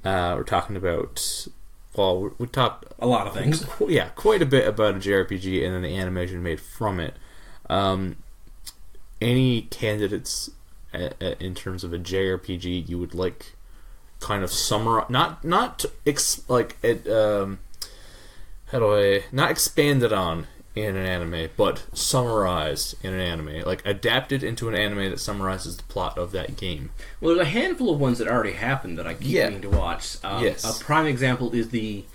we're talking about, well, we talked... a lot of things. Yeah, quite a bit about a JRPG and then the animation made from it. Any candidates in terms of a JRPG you would like kind of summarize... Not expanded on in an anime, but summarized in an anime, like adapted into an anime that summarizes the plot of that game. Well, there's a handful of ones that already happened that I keep meaning to watch. A prime example is the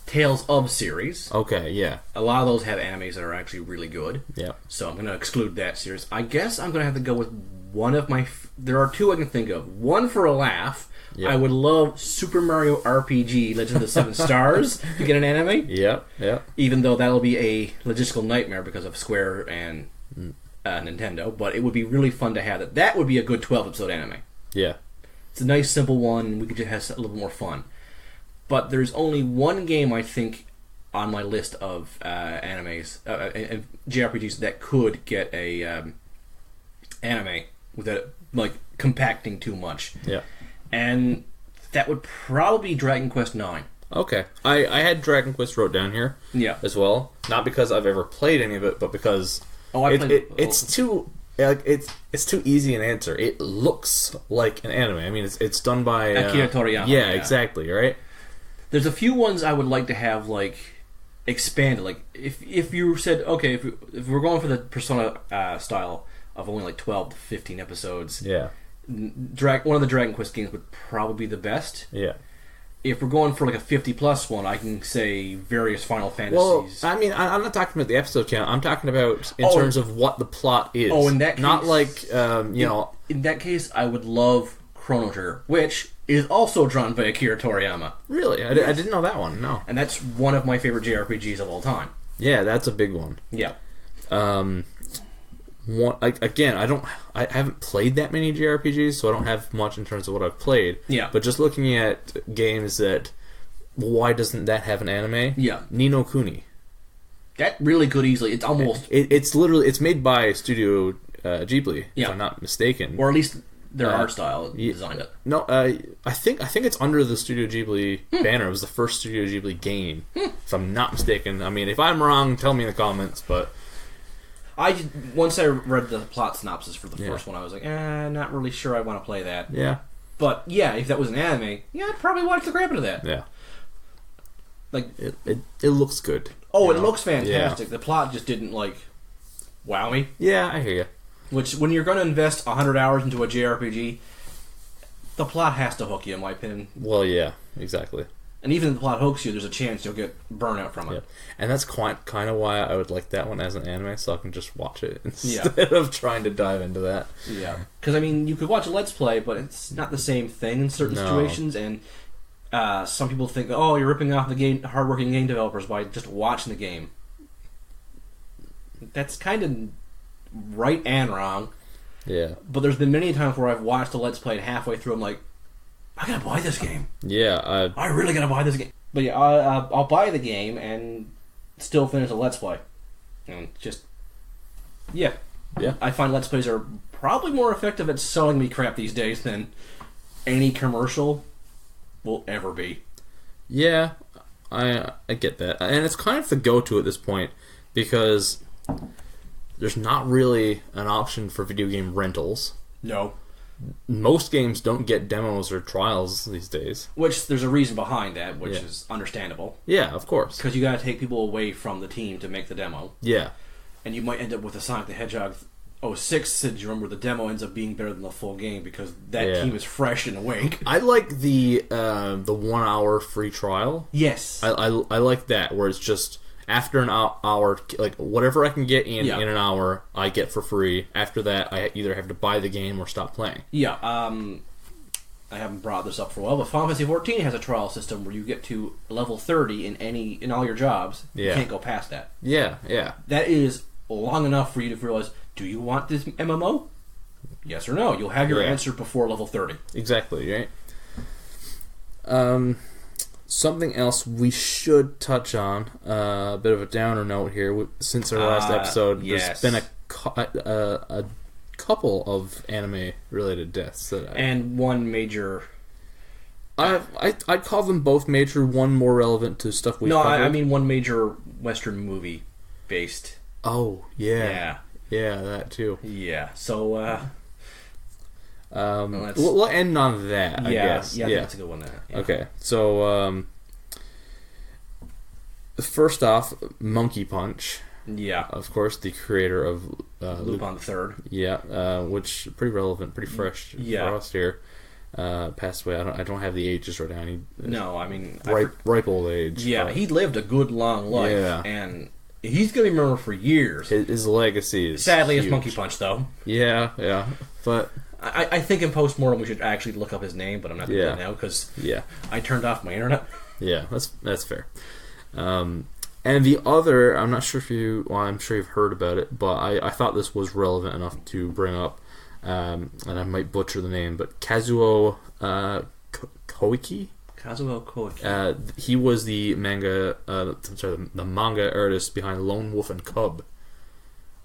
Tales of series. Okay, yeah. A lot of those have animes that are actually really good. Yeah. So I'm going to exclude that series. I guess I'm going to have to go with one of my... there are two I can think of. One for a laugh. Yep. I would love Super Mario RPG Legend of the Seven Stars to get an anime. Yep. Even though that'll be a logistical nightmare because of Square and Nintendo. But it would be really fun to have that. That would be a good 12-episode anime. Yeah. It's a nice, simple one. We could just have a little more fun. But there's only one game, I think, on my list of animes, and JRPGs that could get a anime without, like, compacting too much. Yeah. And that would probably be Dragon Quest IX. Okay. I had Dragon Quest wrote down here as well. Not because I've ever played any of it, but because it's too easy an answer. It looks like an anime. I mean, it's done by... Akira Toriyama. Yeah, exactly, right? There's a few ones I would like to have, like, expanded. Like, if you said, okay, if we're going for the Persona style of only, like, 12 to 15 episodes... Yeah. One of the Dragon Quest games would probably be the best. Yeah. If we're going for like a 50+ one, I can say various Final Fantasies. Well, I mean, I'm not talking about the episode count. I'm talking about in terms of what the plot is. Oh, in that case... Not like, In that case, I would love Chrono Trigger, which is also drawn by Akira Toriyama. Really? I didn't know that one, no. And that's one of my favorite JRPGs of all time. Yeah, that's a big one. Yeah. I haven't played that many JRPGs, so I don't have much in terms of what I've played. Yeah. But just looking at games that, why doesn't that have an anime? Yeah. Ni no Kuni. That really could easily. It's almost. It's made by Studio Ghibli, if I'm not mistaken. Or at least their art style designed it. No, I think it's under the Studio Ghibli banner. It was the first Studio Ghibli game, if I'm not mistaken. I mean, if I'm wrong, tell me in the comments, but. Once I read the plot synopsis for the first one, I was like, not really sure I want to play that. Yeah. But, yeah, if that was an anime, I'd probably watch the crap out of that. Yeah. Like... It looks good. Oh, it looks fantastic. Yeah. The plot just didn't, like, wow me. Yeah, I hear you. Which, when you're going to invest 100 hours into a JRPG, the plot has to hook you, in my opinion. Well, yeah, exactly. And even if the plot hooks you, there's a chance you'll get burnout from it. Yeah. And that's kind of why I would like that one as an anime, so I can just watch it instead of trying to dive into that. Yeah. Because, I mean, you could watch a Let's Play, but it's not the same thing in certain situations, and some people think, oh, you're ripping off the hardworking game developers by just watching the game. That's kind of right and wrong. Yeah. But there's been many times where I've watched a Let's Play, and halfway through I'm like, I gotta buy this game. Yeah, I really gotta buy this game. But yeah, I'll buy the game and still finish a Let's Play. And just... Yeah. I find Let's Plays are probably more effective at selling me crap these days than any commercial will ever be. Yeah, I get that. And it's kind of the go-to at this point, because there's not really an option for video game rentals. No. Most games don't get demos or trials these days. Which, there's a reason behind that, which is understandable. Yeah, of course. Because you got to take people away from the team to make the demo. Yeah. And you might end up with a Sonic the Hedgehog 06 syndrome where the demo ends up being better than the full game because that team is fresh and awake. I like the 1 hour free trial. Yes. I like that, where it's just after an hour, like whatever I can get in an hour, I get for free. After that, I either have to buy the game or stop playing. Yeah, I haven't brought this up for a while, but Final Fantasy XIV has a trial system where you get to level 30 in all your jobs. You can't go past that. Yeah, yeah. That is long enough for you to realize, do you want this MMO? Yes or no. You'll have your answer before level 30. Exactly, right? Something else we should touch on, a bit of a downer note here. Since our last episode, there's been a couple of anime-related deaths. And one major... I'd call them both major, one more relevant to stuff we've covered. I mean one major Western movie-based. Oh, yeah. Yeah, that too. Yeah, so... we'll end on that, I guess. Yeah, I think that's a good one. Okay, so first off, Monkey Punch. Yeah. Of course, the creator of Lupin the Third. Yeah, which pretty relevant, pretty fresh for us here. Passed away. I don't have the ages right down. Ripe old age. Yeah, he lived a good long life. Yeah. And he's going to be remembered for years. His legacy is sadly huge. It's Monkey Punch, though. Yeah, but... I think in postmortem we should actually look up his name, but I'm not going to do it now because I turned off my internet. Yeah, that's fair. And the other, I'm not sure if I'm sure you've heard about it, but I thought this was relevant enough to bring up, and I might butcher the name, but Kazuo Koike? Kazuo Koike. He was the manga artist behind Lone Wolf and Cub.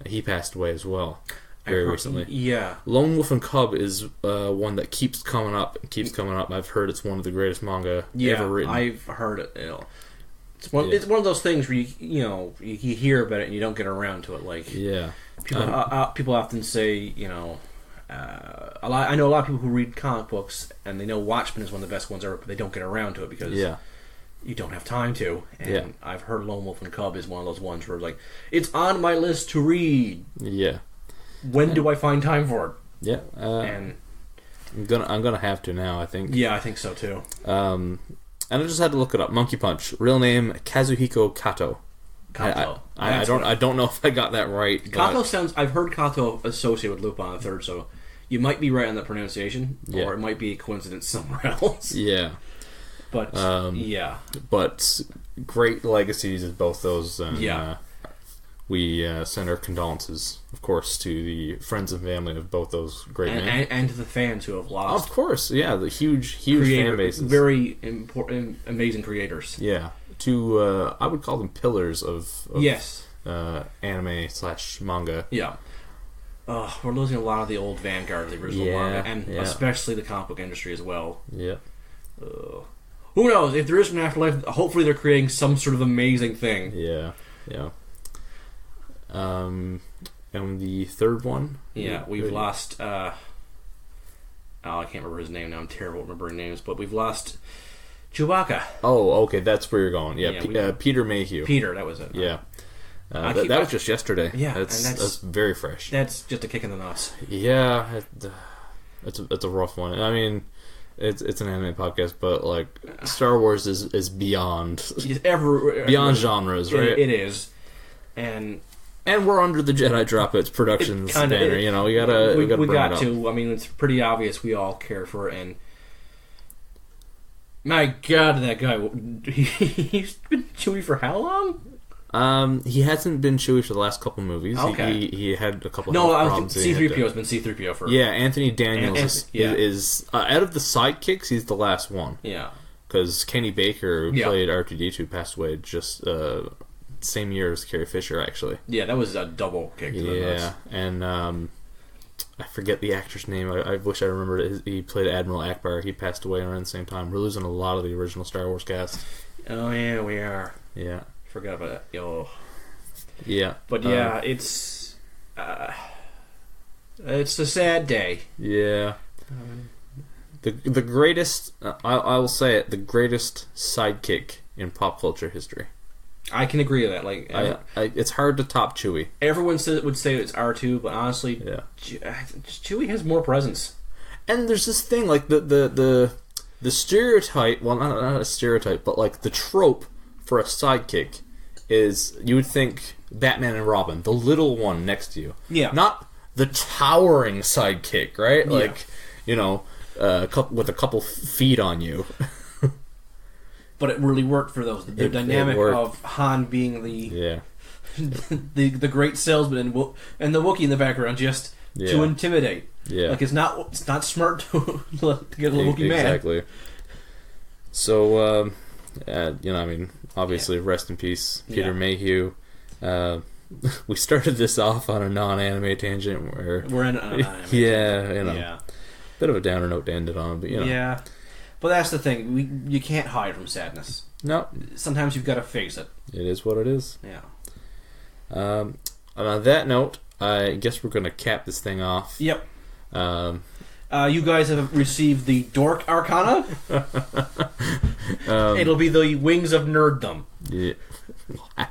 He passed away as well. Very recently. Yeah. Lone Wolf and Cub is one that keeps coming up. I've heard it's one of the greatest manga ever written. I've heard it. It's one of those things where you hear about it and you don't get around to it. Like people often say, I know a lot of people who read comic books and they know Watchmen is one of the best ones ever, but they don't get around to it because you don't have time to. And I've heard Lone Wolf and Cub is one of those ones where like it's on my list to read. Yeah. When do I find time for it? Yeah, and I'm gonna have to now. I think. Yeah, I think so too. And I just had to look it up. Monkey Punch, real name Kazuhiko Kato. I don't know if I got that right. Kato sounds. I've heard Kato associated with Lupin the Third, so you might be right on the pronunciation, or it might be a coincidence somewhere else. Yeah, but but great legacies of both those. And, we send our condolences, of course, to the friends and family of both those great men. And to the fans who have lost. Of course, the huge fan bases. Very important, amazing creators. Yeah. I would call them pillars of anime/manga. Yeah. We're losing a lot of the old vanguard of the original manga, and especially the comic book industry as well. Yeah. Who knows? If there is an afterlife, hopefully they're creating some sort of amazing thing. Yeah. And the third one? Yeah, we've lost... I can't remember his name now. I'm terrible at remembering names. But we've lost Chewbacca. Oh, okay. That's where you're going. Yeah, Peter Mayhew. Peter, that was it. Yeah. That was just yesterday. Yeah. That's very fresh. That's just a kick in the nuts. Yeah. It's a rough one. I mean... It's an anime podcast, but like Star Wars is beyond beyond genres, right? It is, and we're under the Jedi Dropouts Productions banner. We got to. I mean, it's pretty obvious we all care for it, and my God, that guy, he's been Chewie for how long? He hasn't been Chewie for the last couple movies. Okay. He had a couple of problems. C-3PO has been C-3PO for... Yeah, Anthony Daniels is out of the sidekicks, he's the last one. Yeah. Because Kenny Baker, who played R2-D2, passed away just same year as Carrie Fisher, actually. Yeah, that was a double kick to the nuts. And I forget the actor's name. I wish I remembered it. He played Admiral Akbar. He passed away around the same time. We're losing a lot of the original Star Wars cast. Oh, yeah, we are. Yeah. Forgot about that. Yo. Yeah. But it's... It's a sad day. Yeah. The greatest, I will say it, the greatest sidekick in pop culture history. I can agree with that. Like, it's hard to top Chewie. Everyone would say it's R2, but honestly, Chewie has more presence. And there's this thing, like the stereotype. Well, not a stereotype, but like the trope for a sidekick is you would think Batman and Robin, the little one next to you. Yeah. Not the towering sidekick, right? Yeah. Like, with a couple feet on you. But it really worked for those. The dynamic of Han being the the great salesman and the Wookiee in the background just to intimidate. Yeah. Like it's not smart to get a Wookiee mad. Exactly. So obviously rest in peace, Peter Mayhew. We started this off on a non-anime tangent where we're in an anime. Bit of a downer note to end it on, but Yeah. But that's the thing. You can't hide from sadness. No. Sometimes you've got to face it. It is what it is. Yeah. And on that note, I guess we're going to cap this thing off. Yep. You guys have received the Dork Arcana. It'll be the Wings of Nerddom. Yeah.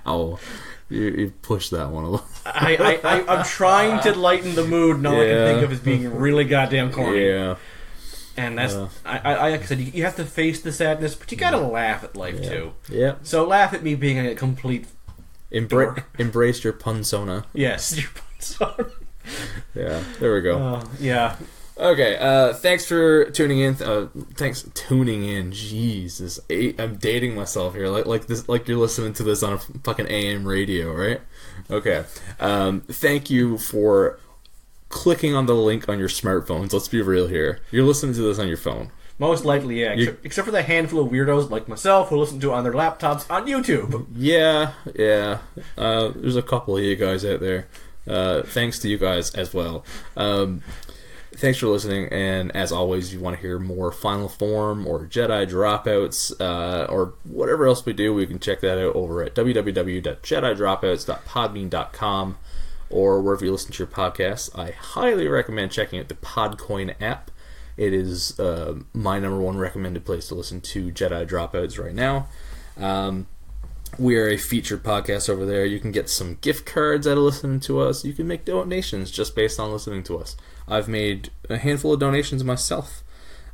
Wow. You pushed that one a little. I'm trying to lighten the mood. All I can think of is being really goddamn corny. Yeah. And that's like I said, you have to face the sadness, but you gotta laugh at life too. Yeah. So laugh at me being a complete embrace your punsona. Yes, your punsona. Yeah. There we go. Yeah. Okay. Thanks for tuning in. Jesus, I'm dating myself here. Like this. Like you're listening to this on a fucking AM radio, right? Okay. Thank you for clicking on the link on your smartphones. Let's be real here. You're listening to this on your phone. Most likely, yeah. Except for the handful of weirdos like myself who listen to it on their laptops on YouTube. Yeah. There's a couple of you guys out there. Thanks to you guys as well. Thanks for listening, and as always, if you want to hear more Final Form or Jedi Dropouts or whatever else we do, we can check that out over at www.jedidropouts.podbean.com or wherever you listen to your podcasts. I highly recommend checking out the Podcoin app. It is my number one recommended place to listen to Jedi Dropouts right now. We are a featured podcast over there. You can get some gift cards out of listening to us. You can make donations just based on listening to us. I've made a handful of donations myself.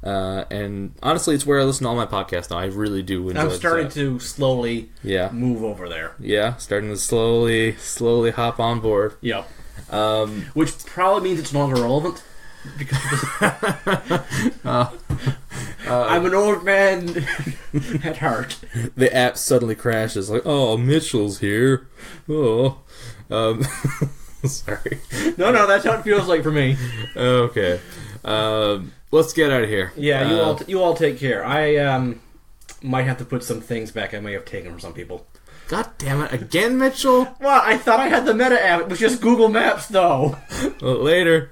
And honestly, it's where I listen to all my podcasts now. I really do enjoy it. I'm starting to slowly move over there. Yeah, starting to slowly hop on board. Yep. Which probably means it's no longer relevant. Because I'm an old man at heart. The app suddenly crashes. Like, oh, Mitchell's here. Oh, sorry. No, that's how it feels like for me. Okay, let's get out of here. Yeah, you all take care. I might have to put some things back I may have taken from some people. God damn it! Again, Mitchell. Well, I thought I had the Meta app. It was just Google Maps, though. Well, later.